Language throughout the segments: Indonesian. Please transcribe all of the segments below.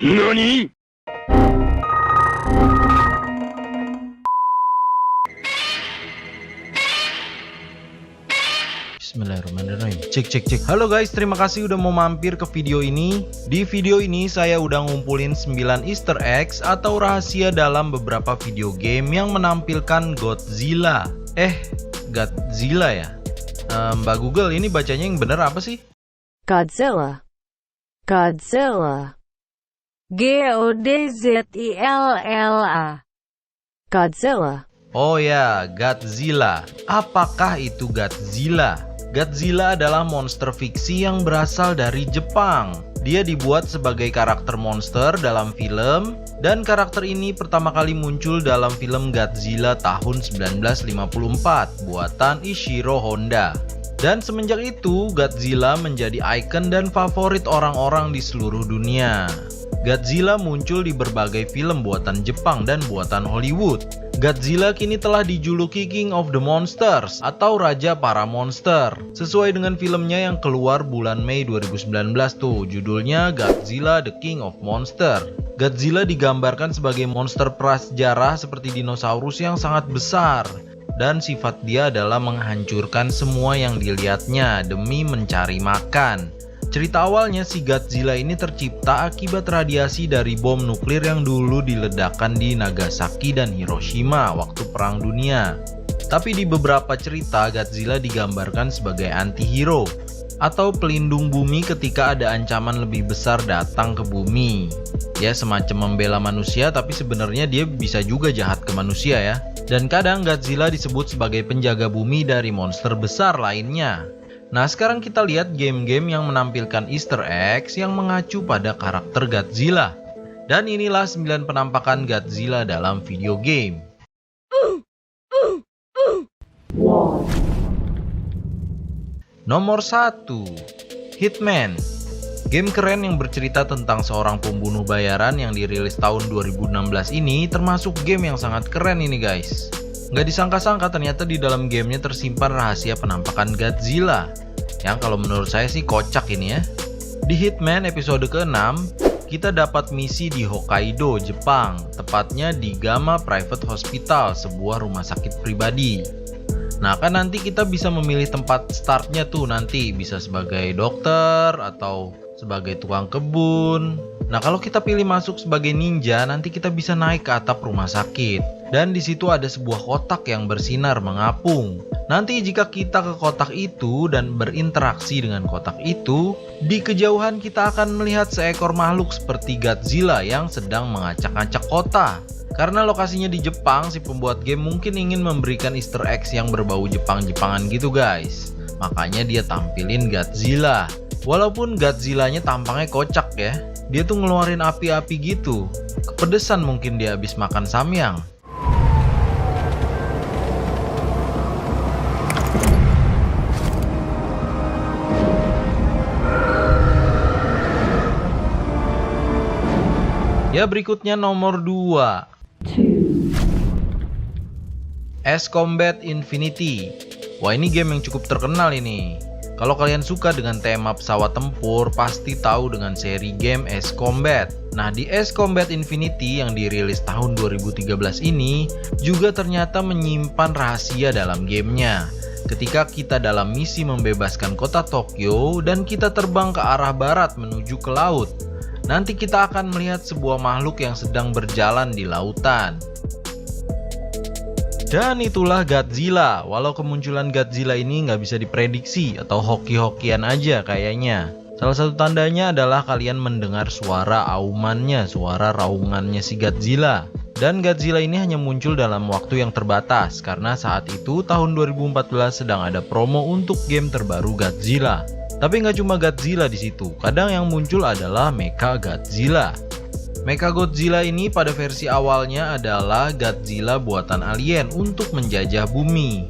NANI?! Bismillahirrahmanirrahim. Cek. Halo guys, terima kasih udah mau mampir ke video ini. Di video ini saya udah ngumpulin 9 easter eggs atau rahasia dalam beberapa video game yang menampilkan Godzilla. Godzilla ya? Mbak Google, ini bacanya yang bener apa sih? Godzilla. G-O-D-Z-I-L-L-A. Godzilla. Oh ya, Godzilla. Apakah itu Godzilla? Godzilla adalah monster fiksi yang berasal dari Jepang. Dia dibuat sebagai karakter monster dalam film, dan karakter ini pertama kali muncul dalam film Godzilla tahun 1954 buatan Ishiro Honda. Dan semenjak itu, Godzilla menjadi ikon dan favorit orang-orang di seluruh dunia. Godzilla muncul di berbagai film buatan Jepang dan buatan Hollywood. Godzilla kini telah dijuluki King of the Monsters atau Raja Para Monster. Sesuai dengan filmnya yang keluar bulan Mei 2019 tuh, judulnya Godzilla The King of Monster. Godzilla digambarkan sebagai monster prasejarah seperti dinosaurus yang sangat besar. Dan sifat dia adalah menghancurkan semua yang dilihatnya demi mencari makan. Cerita awalnya si Godzilla ini tercipta akibat radiasi dari bom nuklir yang dulu diledakkan di Nagasaki dan Hiroshima waktu Perang Dunia. Tapi di beberapa cerita Godzilla digambarkan sebagai anti-hero atau pelindung bumi ketika ada ancaman lebih besar datang ke bumi. Ya, semacam membela manusia, tapi sebenarnya dia bisa juga jahat ke manusia ya. Dan kadang Godzilla disebut sebagai penjaga bumi dari monster besar lainnya. Nah, sekarang kita lihat game-game yang menampilkan easter eggs yang mengacu pada karakter Godzilla. Dan inilah 9 penampakan Godzilla dalam video game. Nomor 1, Hitman. Game keren yang bercerita tentang seorang pembunuh bayaran yang dirilis tahun 2016 ini termasuk game yang sangat keren ini guys. Nggak disangka-sangka ternyata di dalam gamenya tersimpan rahasia penampakan Godzilla yang kalau menurut saya sih kocak ini ya. Di Hitman episode ke-6 kita dapat misi di Hokkaido, Jepang, tepatnya di Gamma Private Hospital, sebuah rumah sakit pribadi. Nah, kan nanti kita bisa memilih tempat startnya tuh, nanti bisa sebagai dokter atau sebagai tukang kebun. Nah, kalau kita pilih masuk sebagai ninja, nanti kita bisa naik ke atap rumah sakit. Dan di situ ada sebuah kotak yang bersinar mengapung. Nanti jika kita ke kotak itu dan berinteraksi dengan kotak itu, di kejauhan kita akan melihat seekor makhluk seperti Godzilla yang sedang mengacak-acak kota. Karena lokasinya di Jepang, si pembuat game mungkin ingin memberikan easter eggs yang berbau Jepang-Jepangan gitu guys. Makanya dia tampilin Godzilla. Walaupun Godzillanya tampangnya kocak ya, dia tuh ngeluarin api-api gitu. Kepedesan mungkin dia habis makan samyang. Ya, berikutnya nomor 2, Ace Combat Infinity. Wah, ini game yang cukup terkenal ini. Kalau kalian suka dengan tema pesawat tempur, pasti tahu dengan seri game Ace Combat. Nah, di Ace Combat Infinity yang dirilis tahun 2013 ini juga ternyata menyimpan rahasia dalam gamenya. Ketika kita dalam misi membebaskan kota Tokyo dan kita terbang ke arah barat menuju ke laut, nanti kita akan melihat sebuah makhluk yang sedang berjalan di lautan. Dan itulah Godzilla. Walau kemunculan Godzilla ini nggak bisa diprediksi atau hoki-hokian aja kayaknya. Salah satu tandanya adalah kalian mendengar suara aumannya, suara raungannya si Godzilla. Dan Godzilla ini hanya muncul dalam waktu yang terbatas karena saat itu tahun 2014 sedang ada promo untuk game terbaru Godzilla. Tapi nggak cuma Godzilla di situ, kadang yang muncul adalah Mecha Godzilla. Mecha Godzilla ini pada versi awalnya adalah Godzilla buatan alien untuk menjajah bumi.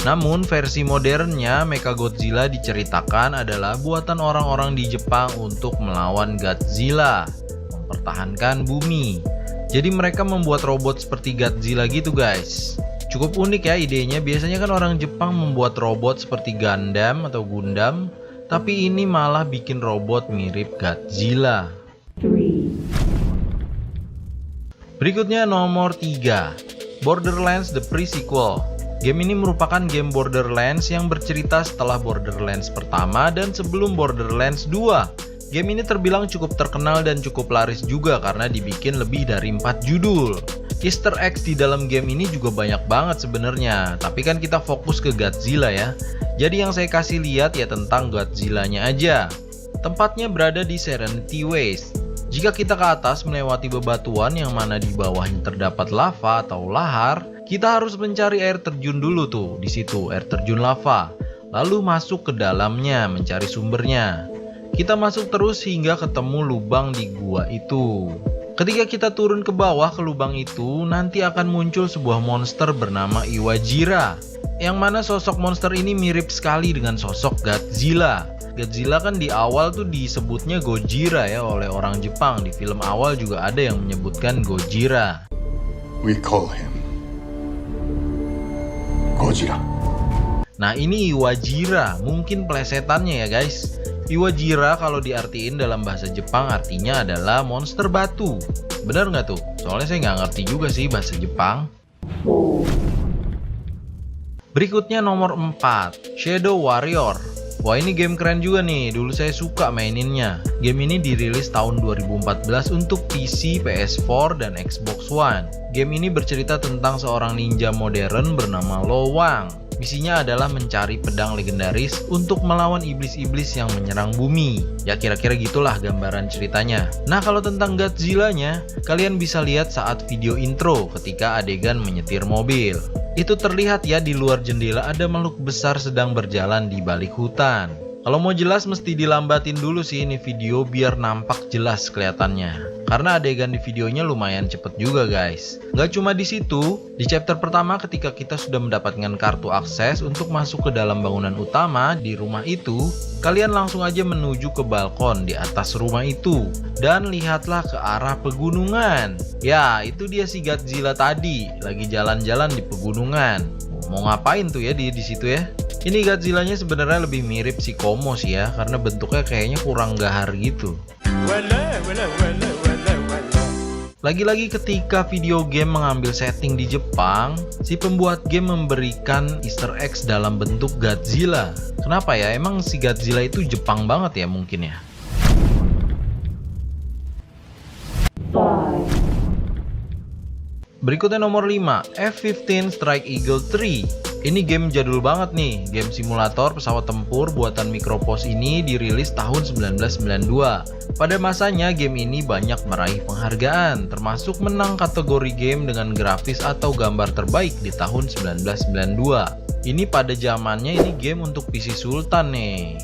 Namun versi modernnya Mecha Godzilla diceritakan adalah buatan orang-orang di Jepang untuk melawan Godzilla, mempertahankan bumi. Jadi mereka membuat robot seperti Godzilla gitu guys. Cukup unik ya idenya, biasanya kan orang Jepang membuat robot seperti Gundam atau Gundam, tapi ini malah bikin robot mirip Godzilla. 3, Berikutnya nomor 3, Borderlands The Pre-Sequel. Game ini merupakan game Borderlands yang bercerita setelah Borderlands pertama dan sebelum Borderlands 2. Game ini terbilang cukup terkenal dan cukup laris juga karena dibikin lebih dari 4 judul. Easter eggs di dalam game ini juga banyak banget sebenarnya, tapi kan kita fokus ke Godzilla ya. Jadi yang saya kasih lihat ya tentang Godzilla-nya aja. Tempatnya berada di Serenity Waste. Jika kita ke atas melewati bebatuan yang mana di bawahnya terdapat lava atau lahar, kita harus mencari air terjun dulu tuh di situ, air terjun lava. Lalu masuk ke dalamnya mencari sumbernya. Kita masuk terus hingga ketemu lubang di gua itu. Ketika kita turun ke bawah ke lubang itu, nanti akan muncul sebuah monster bernama Iwajira. Yang mana sosok monster ini mirip sekali dengan sosok Godzilla. Godzilla kan di awal tuh disebutnya Gojira ya oleh orang Jepang. Di film awal juga ada yang menyebutkan Gojira. We call him Gojira. Nah ini Iwajira, mungkin plesetannya ya guys. Iwajira kalau diartiin dalam bahasa Jepang artinya adalah monster batu. Bener nggak tuh? Soalnya saya nggak ngerti juga sih bahasa Jepang. Berikutnya nomor 4, Shadow Warrior. Wah ini game keren juga nih, dulu saya suka maininnya. Game ini dirilis tahun 2014 untuk PC, PS4, dan Xbox One. Game ini bercerita tentang seorang ninja modern bernama Lo Wang. Misinya adalah mencari pedang legendaris untuk melawan iblis-iblis yang menyerang bumi. Ya kira-kira gitulah gambaran ceritanya. Nah kalau tentang Godzilla-nya, kalian bisa lihat saat video intro ketika adegan menyetir mobil. Itu terlihat ya di luar jendela ada makhluk besar sedang berjalan di balik hutan. Kalau mau jelas mesti dilambatin dulu sih ini video biar nampak jelas kelihatannya. Karena adegan di videonya lumayan cepet juga guys. Gak cuma di situ, di chapter pertama ketika kita sudah mendapatkan kartu akses untuk masuk ke dalam bangunan utama di rumah itu, kalian langsung aja menuju ke balkon di atas rumah itu. Dan lihatlah ke arah pegunungan. Ya itu dia si Godzilla tadi, lagi jalan-jalan di pegunungan. Mau ngapain tuh ya di situ ya? Ini Godzilla-nya sebenarnya lebih mirip si Komo sih ya, karena bentuknya kayaknya kurang gahar gitu. Lagi-lagi ketika video game mengambil setting di Jepang, si pembuat game memberikan Easter eggs dalam bentuk Godzilla. Kenapa ya? Emang si Godzilla itu Jepang banget ya mungkin ya? Berikutnya nomor 5, F-15 Strike Eagle 3. Ini game jadul banget nih, game simulator pesawat tempur buatan Microprose ini dirilis tahun 1992. Pada masanya game ini banyak meraih penghargaan, termasuk menang kategori game dengan grafis atau gambar terbaik di tahun 1992. Ini pada zamannya ini game untuk PC Sultan nih.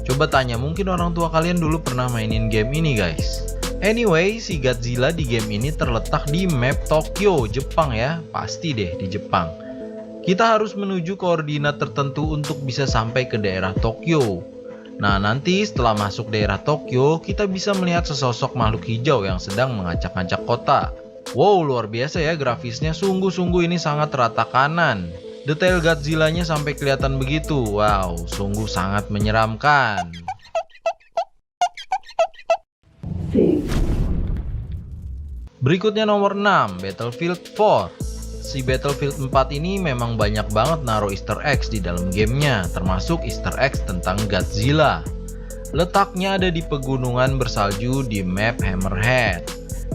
Coba tanya, mungkin orang tua kalian dulu pernah mainin game ini guys. Anyway, si Godzilla di game ini terletak di map Tokyo, Jepang ya, pasti deh di Jepang. Kita harus menuju koordinat tertentu untuk bisa sampai ke daerah Tokyo. Nah nanti setelah masuk daerah Tokyo, kita bisa melihat sesosok makhluk hijau yang sedang mengacak-ngacak kota. Wow luar biasa ya grafisnya, sungguh-sungguh ini sangat rata kanan. Detail Godzilla-nya sampai kelihatan begitu, wow sungguh sangat menyeramkan. Berikutnya nomor 6, Battlefield 4. Si Battlefield 4 ini memang banyak banget naruh Easter eggs di dalam gamenya, termasuk Easter eggs tentang Godzilla. Letaknya ada di pegunungan bersalju di map Hammerhead.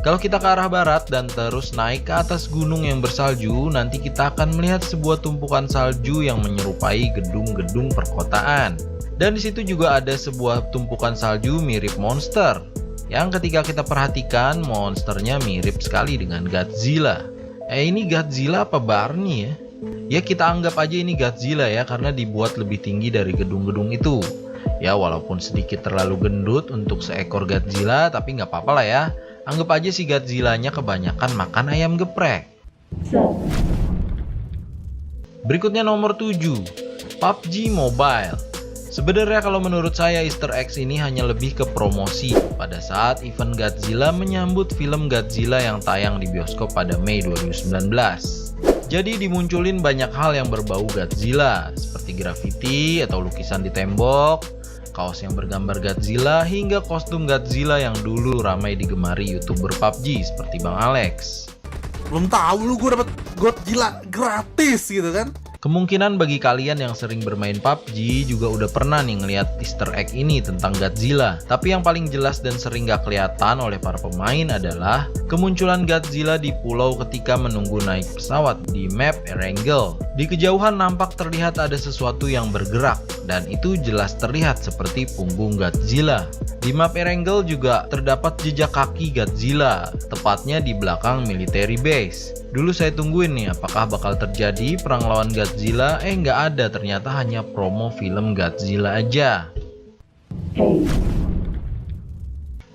Kalau kita ke arah barat dan terus naik ke atas gunung yang bersalju, nanti kita akan melihat sebuah tumpukan salju yang menyerupai gedung-gedung perkotaan. Dan di situ juga ada sebuah tumpukan salju mirip monster, yang ketika kita perhatikan monsternya mirip sekali dengan Godzilla. Ini Godzilla apa Barney ya? Ya kita anggap aja ini Godzilla ya, karena dibuat lebih tinggi dari gedung-gedung itu. Ya walaupun sedikit terlalu gendut untuk seekor Godzilla, tapi nggak apa-apa lah ya. Anggap aja si Godzilla-nya kebanyakan makan ayam geprek. Berikutnya nomor 7, PUBG Mobile. Sebenarnya kalau menurut saya Easter eggs ini hanya lebih ke promosi pada saat event Godzilla menyambut film Godzilla yang tayang di bioskop pada Mei 2019. Jadi dimunculin banyak hal yang berbau Godzilla, seperti graffiti atau lukisan di tembok, kaos yang bergambar Godzilla, hingga kostum Godzilla yang dulu ramai digemari YouTuber PUBG seperti Bang Alex. Belum tahu lu gue dapet Godzilla gratis gitu kan. Kemungkinan bagi kalian yang sering bermain PUBG juga udah pernah nih ngeliat Easter egg ini tentang Godzilla. Tapi yang paling jelas dan sering gak kelihatan oleh para pemain adalah kemunculan Godzilla di pulau ketika menunggu naik pesawat di map Erangel. Di kejauhan nampak terlihat ada sesuatu yang bergerak dan itu jelas terlihat seperti punggung Godzilla. Di map Erangel juga terdapat jejak kaki Godzilla, tepatnya di belakang military base. Dulu saya tungguin nih apakah bakal terjadi perang lawan Godzilla, nggak ada, ternyata hanya promo film Godzilla aja.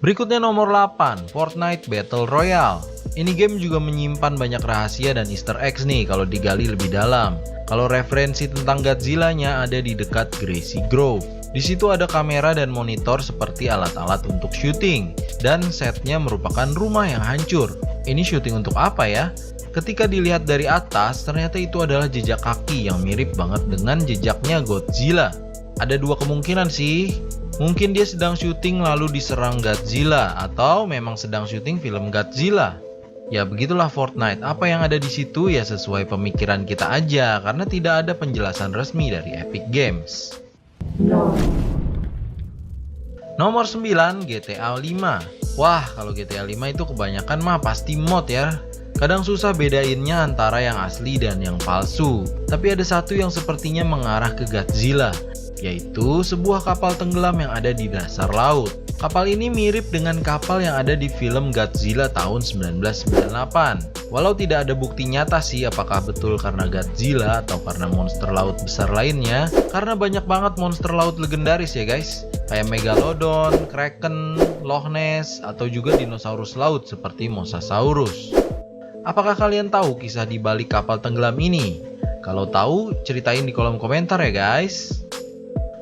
Berikutnya nomor 8, Fortnite Battle Royale. Ini game juga menyimpan banyak rahasia dan Easter eggs nih kalau digali lebih dalam. Kalau referensi tentang Godzilla-nya ada di dekat Gracie Grove. Di situ ada kamera dan monitor seperti alat-alat untuk syuting, dan setnya merupakan rumah yang hancur. Ini syuting untuk apa ya? Ketika dilihat dari atas, ternyata itu adalah jejak kaki yang mirip banget dengan jejaknya Godzilla. Ada dua kemungkinan sih. Mungkin dia sedang syuting lalu diserang Godzilla, atau memang sedang syuting film Godzilla. Ya begitulah Fortnite, apa yang ada di situ ya sesuai pemikiran kita aja, karena tidak ada penjelasan resmi dari Epic Games. Nomor 9, GTA 5. Wah, kalau GTA 5 itu kebanyakan mah pasti mod ya. Kadang susah bedainnya antara yang asli dan yang palsu. Tapi ada satu yang sepertinya mengarah ke Godzilla, yaitu sebuah kapal tenggelam yang ada di dasar laut. Kapal ini mirip dengan kapal yang ada di film Godzilla tahun 1998. Walau tidak ada bukti nyata sih apakah betul karena Godzilla atau karena monster laut besar lainnya, karena banyak banget monster laut legendaris ya guys. Kayak Megalodon, Kraken, Loch Ness, atau juga dinosaurus laut seperti Mosasaurus. Apakah kalian tahu kisah di balik kapal tenggelam ini? Kalau tahu, ceritain di kolom komentar ya guys.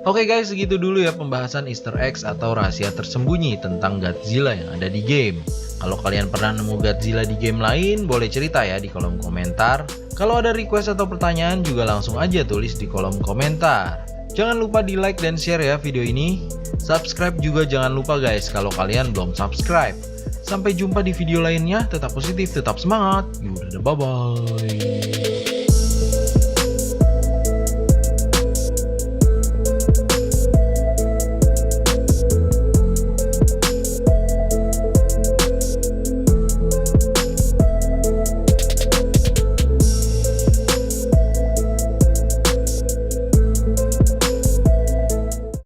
Oke guys, segitu dulu ya pembahasan Easter eggs atau rahasia tersembunyi tentang Godzilla yang ada di game. Kalau kalian pernah nemu Godzilla di game lain, boleh cerita ya di kolom komentar. Kalau ada request atau pertanyaan juga langsung aja tulis di kolom komentar. Jangan lupa di like dan share ya video ini. Subscribe juga jangan lupa guys kalau kalian belum subscribe. Sampai jumpa di video lainnya, tetap positif, tetap semangat. Yaudah, bye-bye.